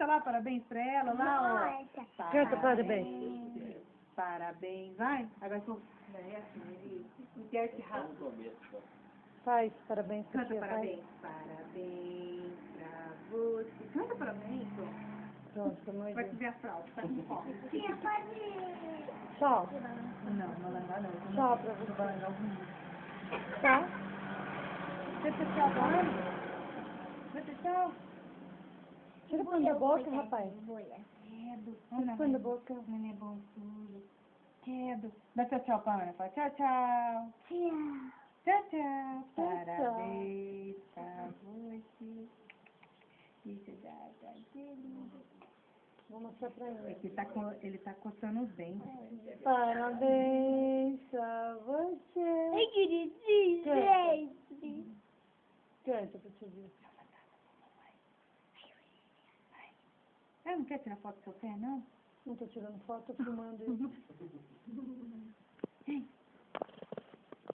Canta lá, parabéns pra ela, lá, ó. Canta parabéns. Parabéns, vai. Agora tu vai assim, interte rápido. Faz parabéns pra Canta tia, parabéns. Parabéns pra você. Canta parabéns, ó. Pronto, pelo amor de Vai Deus. fazer a fralda, tá com fome. Tchau. Não, malangá não. Tchau pra você. Malangá ruim. Tá? Você tá tchau pra ela? Vai ter tchau? Tira o pano da boca, rapaz. Quedo. Tira o pano da boca. Não é bom tudo. Quedo. Dá tchau, tchau pra Ana. Fala tchau, tchau. Tchau, tchau. Parabéns pra você. Isso dá lindo. Vou mostrar pra ele. Ele tá coçando os dentes. Parabéns a você. Ai, queridinho, gente. Canta pra te ver. Ela não quer tirar foto do seu pé, não? Não tô tirando foto, tô filmando ele.